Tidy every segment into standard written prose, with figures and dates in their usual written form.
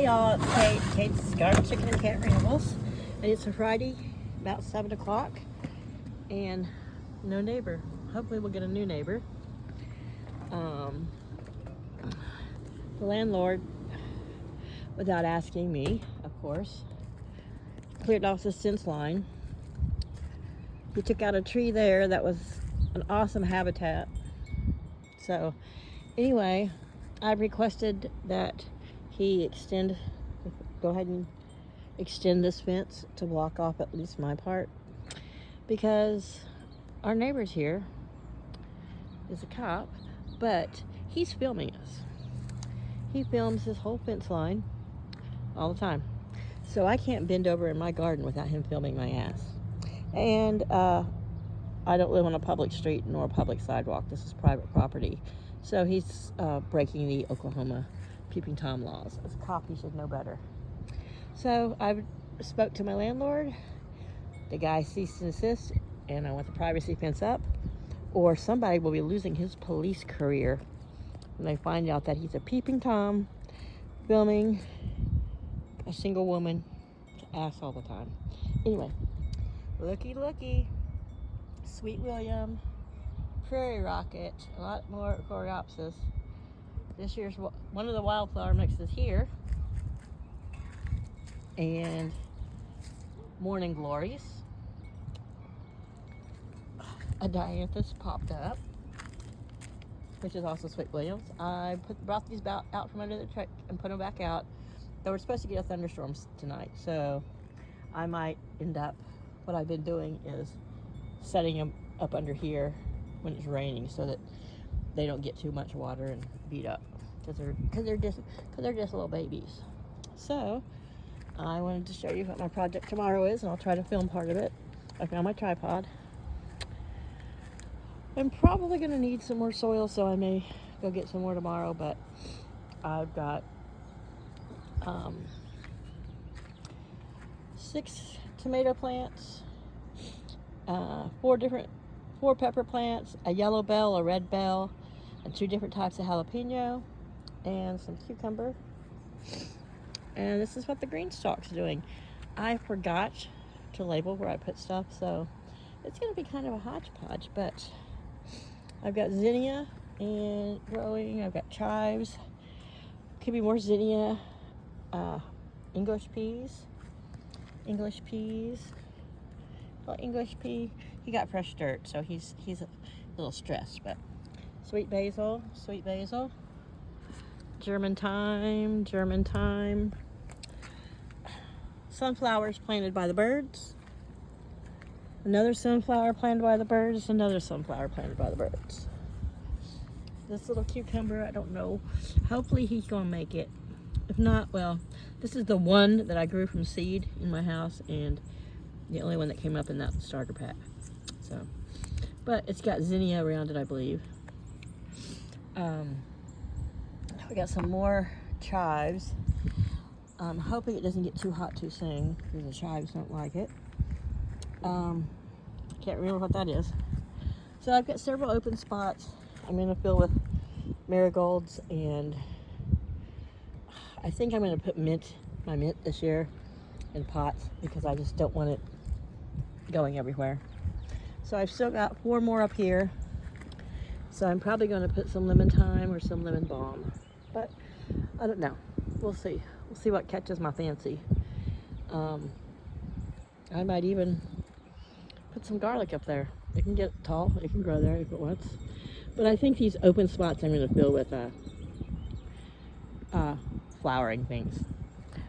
Hey y'all, it's Kate. Kate's Garden Chicken and Cat Rambles. And it's a Friday, about 7 o'clock. And no neighbor. Hopefully we'll get a new neighbor. The landlord, without asking me, of course, cleared off the fence line. He took out a tree there that was an awesome habitat. So anyway, I requested that he go ahead and extend this fence to block off at least my part, because our neighbor's here is a cop, but he's filming us. He films his whole fence line all the time. So I can't bend over in my garden without him filming my ass. And I don't live on a public street nor a public sidewalk. This is private property. So he's breaking the Oklahoma peeping Tom laws. As a cop, he should know better. So I spoke to my landlord. The guy ceased and desist, and I want the privacy fence up, or somebody will be losing his police career when they find out that he's a peeping Tom filming a single woman's ass all the time. Anyway, looky, Sweet William, Prairie Rocket, a lot more Coreopsis. This year's one of the wildflower mixes here, and Morning Glories. A dianthus popped up, which is also Sweet Williams. I brought these out from under the truck and put them back out. They were supposed to get a thunderstorm tonight, so I might end up, what I've been doing is setting them up under here when it's raining so that they don't get too much water and beat up, because they're just little babies. So I wanted to show you what my project tomorrow is, and I'll try to film part of it. I found my tripod. I'm probably going to need some more soil, so I may go get some more tomorrow, but I've got 6 tomato plants, 4 pepper plants, a yellow bell, a red bell, and 2 different types of jalapeno, and some cucumber. And this is what the green stalk's doing. I forgot to label where I put stuff, so it's going to be kind of a hodgepodge, but I've got zinnia and growing. I've got chives. Could be more zinnia. English peas. Well, English pea. He got fresh dirt, so he's a little stressed. But sweet basil. German thyme. Sunflowers planted by the birds. Another sunflower planted by the birds. Another sunflower planted by the birds. This little cucumber, I don't know. Hopefully he's gonna make it. If not, well, this is the one that I grew from seed in my house, and the only one that came up in that starter pack. So, but it's got zinnia around it, I believe. We got some more chives. I'm hoping it doesn't get too hot too soon, because the chives don't like it. Can't remember what that is. So I've got several open spots. I'm going to fill with marigolds, and I think I'm going to put my mint this year in pots, because I just don't want it going everywhere. So I've still got 4 more up here. So I'm probably going to put some lemon thyme or some lemon balm, but I don't know. We'll see. We'll see what catches my fancy. I might even put some garlic up there. It can get tall. It can grow there if it wants. But I think these open spots I'm going to fill with flowering things.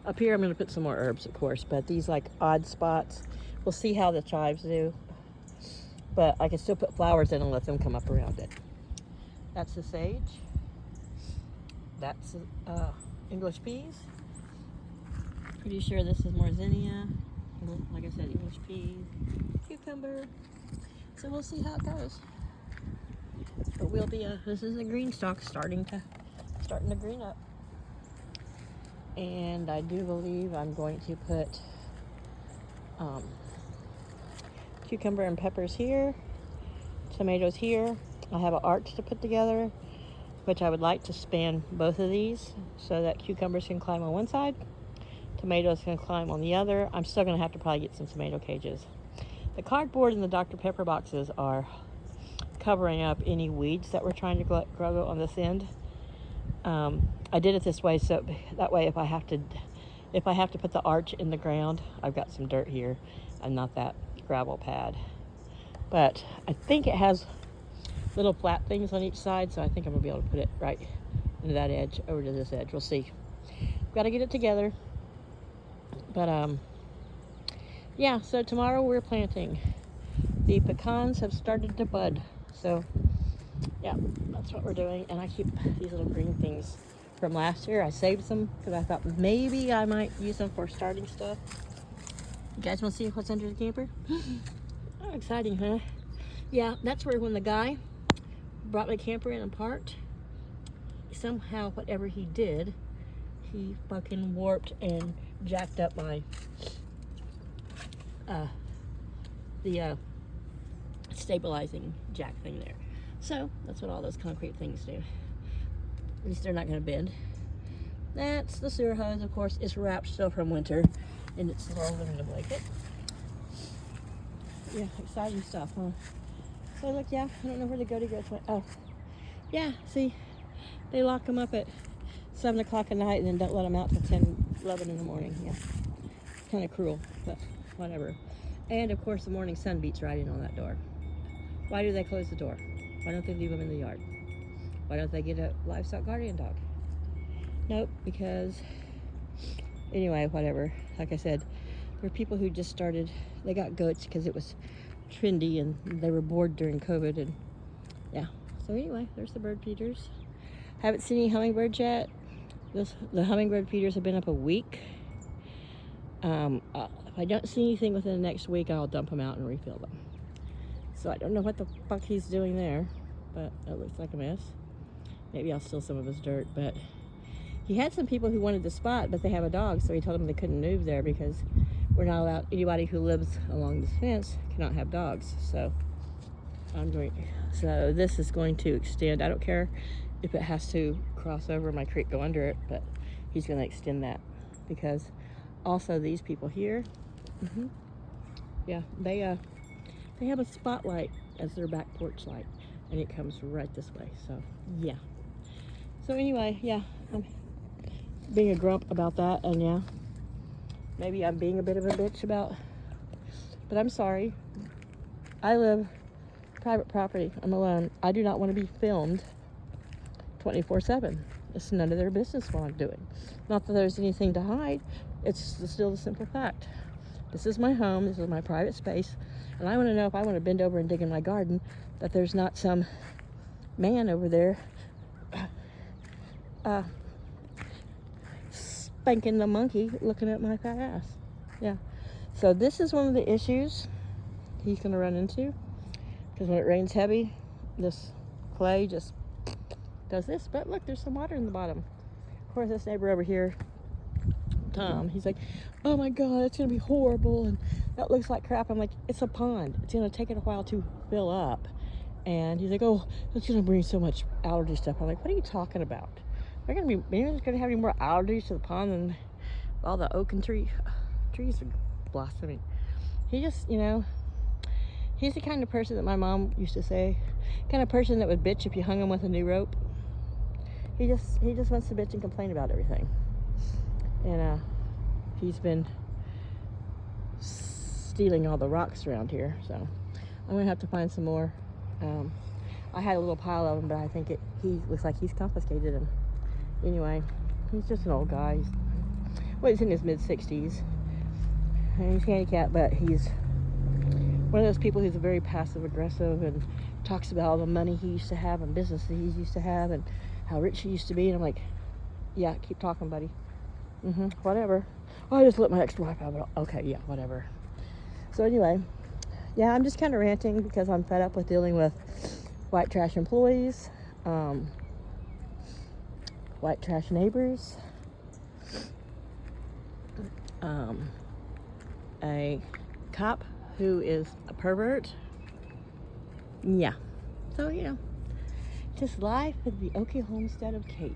Up here I'm going to put some more herbs, of course, but these like odd spots, we'll see how the chives do. But I can still put flowers in and let them come up around it. That's the sage. That's English peas. Pretty sure this is more zinnia. Like I said, English peas, cucumber. So we'll see how it goes. But this is a green stalk starting to green up. And I do believe I'm going to put cucumber and peppers here, tomatoes here. I have an arch to put together. which I would like to span both of these so that cucumbers can climb on one side, tomatoes can climb on the other. I'm still going to have to probably get some tomato cages. The cardboard and the Dr. Pepper boxes are covering up any weeds that we're trying to grow on this end. I did it this way so that way if I have to put the arch in the ground, I've got some dirt here and not that gravel pad. But I think it has little flat things on each side, so I think I'm gonna be able to put it right into that edge over to this edge. We'll see. Got to get it together. But yeah, so tomorrow we're planting. The pecans have started to bud, so yeah, that's what we're doing. And I keep these little green things from last year. I saved some because I thought maybe I might use them for starting stuff. You guys want to see what's under the camper? Oh, exciting, huh? Yeah, that's where when the guy brought my camper in and parked, somehow whatever he did, he fucking warped and jacked up my the stabilizing jack thing there. So that's what all those concrete things do. At least they're not going to bend. That's the sewer hose, of course. It's wrapped still from winter in its little aluminum blanket. Yeah, exciting stuff, huh? So look, yeah, I don't know where the goaty goats went. Oh, yeah, see, they lock them up at 7 o'clock at night and then don't let them out till 10, 11 in the morning. Yeah, it's kind of cruel, but whatever. And of course, the morning sun beats right in on that door. Why do they close the door? Why don't they leave them in the yard? Why don't they get a livestock guardian dog? Nope, because anyway, whatever. Like I said, there are people who just started, they got goats because it was trendy and they were bored during COVID, and yeah. So anyway, there's the bird feeders. Haven't seen any hummingbirds yet. The hummingbird feeders have been up a week. If I don't see anything within the next week, I'll dump them out and refill them. So I don't know what the fuck he's doing there, but it looks like a mess. Maybe I'll steal some of his dirt, but he had some people who wanted the spot, but they have a dog, so he told them they couldn't move there because we're not allowed, anybody who lives along this fence cannot have dogs. So so this is going to extend. I don't care if it has to cross over my creek, go under it, but he's going to extend that because also these people here, yeah, they have a spotlight as their back porch light, and it comes right this way. So yeah. So anyway, yeah, I'm being a grump about that, and yeah, maybe I'm being a bit of a bitch about, but I'm sorry. I live private property. I'm alone. I do not want to be filmed 24/7. It's none of their business what I'm doing. Not that there's anything to hide. It's still the simple fact. This is my home. This is my private space. And I want to know if I want to bend over and dig in my garden, that there's not some man over there spanking the monkey looking at my fat ass. Yeah. So this is one of the issues he's going to run into. Because when it rains heavy, this clay just does this. But look, there's some water in the bottom. Of course, this neighbor over here, Tom, he's like, oh my God, it's going to be horrible. And that looks like crap. I'm like, it's a pond. It's going to take it a while to fill up. And he's like, oh, it's going to bring so much allergy stuff. I'm like, what are you talking about? We're going to be, maybe there's going to have any more allergies to the pond than all the oak and trees are blossoming. He just, you know, he's the kind of person that my mom used to say, kind of person that would bitch if you hung him with a new rope. He just wants to bitch and complain about everything. And he's been stealing all the rocks around here, so I'm gonna have to find some more. I had a little pile of them, but I think he looks like he's confiscated them. Anyway, he's just an old guy. He's in his mid-60s, and he's handicapped, but he's one of those people who's very passive-aggressive and talks about all the money he used to have and business that he used to have and how rich he used to be. And I'm like, yeah, keep talking, buddy. Whatever. Oh, I just let my ex-wife have it. Okay, yeah, whatever. So anyway, yeah, I'm just kind of ranting because I'm fed up with dealing with white trash employees, white trash neighbors, a cop who is a pervert. Yeah. So, you know, Just life at the OK homestead of Kate.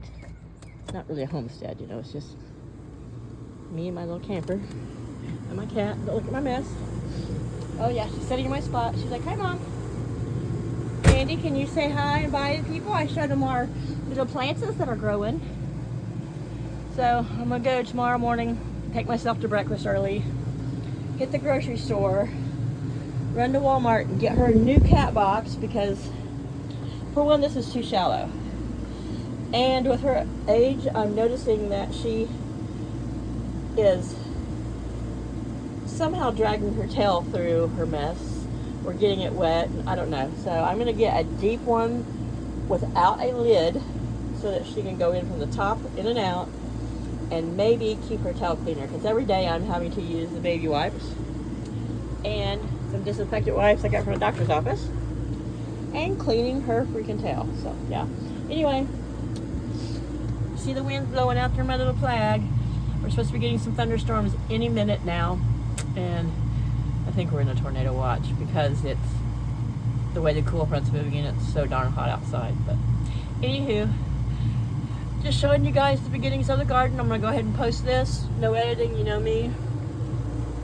It's not really a homestead, you know, it's just me and my little camper and my cat. Don't look at my mess. Oh yeah, she's sitting in my spot. She's like, hi Mom. Andy, can you say hi and bye to people? I showed them our little plants that are growing. So I'm gonna go tomorrow morning, take myself to breakfast early, hit the grocery store, run to Walmart and get her a new cat box because, for one, this is too shallow. And with her age, I'm noticing that she is somehow dragging her tail through her mess or getting it wet. I don't know. So I'm going to get a deep one without a lid so that she can go in from the top, in and out, and maybe keep her tail cleaner. Because every day I'm having to use the baby wipes and some disinfectant wipes I got from the doctor's office and cleaning her freaking tail. So yeah. Anyway, see the wind blowing out through my little flag. We're supposed to be getting some thunderstorms any minute now, and I think we're in a tornado watch because it's the way the cool front's moving in. It's so darn hot outside. But anywho, just showing you guys the beginnings of the garden. I'm gonna go ahead and post this. No editing, you know me.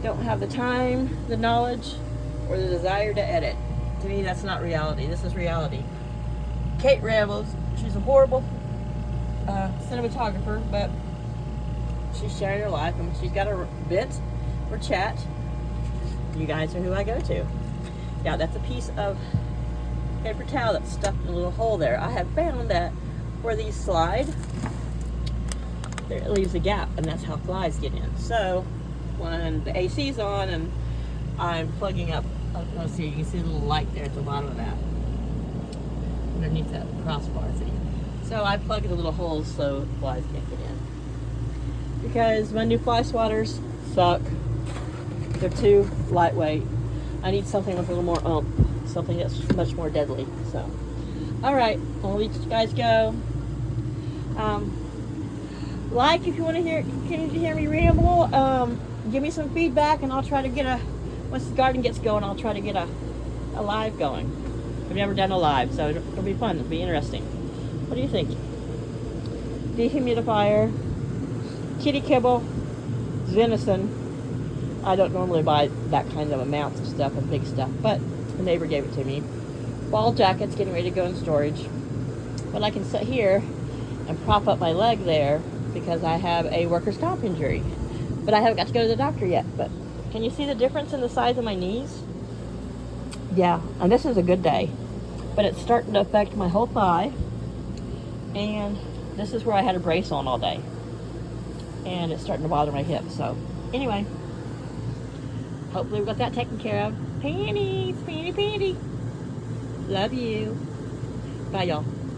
Don't have the time, the knowledge, or the desire to edit. To me, that's not reality. This is reality. Kate rambles. She's a horrible cinematographer, but she's sharing her life, and she's got a bit for chat. You guys are who I go to. Yeah, that's a piece of paper towel that's stuck in a little hole there. I have found that where these slide, there it leaves a gap, and that's how flies get in. So when the AC's on and I'm plugging up, let's see, you can see a little light there at the bottom of that, underneath that crossbar thing. So I plug the little holes so flies can't get in. Because my new fly swatters suck. They're too lightweight. I need something with a little more oomph, something that's much more deadly. So, all right, I'll let you guys go. Like if you want to hear me ramble. Give me some feedback, and I'll try to get once the garden gets going, I'll try to get a live going. I've never done a live, so it'll be fun. It'll be interesting. What do you think? Dehumidifier, kitty kibble, venison. I don't normally buy that kind of amounts of stuff and big stuff, but the neighbor gave it to me. Ball jackets getting ready to go in storage. But I can sit here and prop up my leg there because I have a workers' comp injury. But I haven't got to go to the doctor yet. But can you see the difference in the size of my knees? Yeah, and this is a good day. But it's starting to affect my whole thigh. And this is where I had a brace on all day. And it's starting to bother my hip. So anyway, hopefully we got that taken care of. Panties, panty, panty. Love you. Bye, y'all.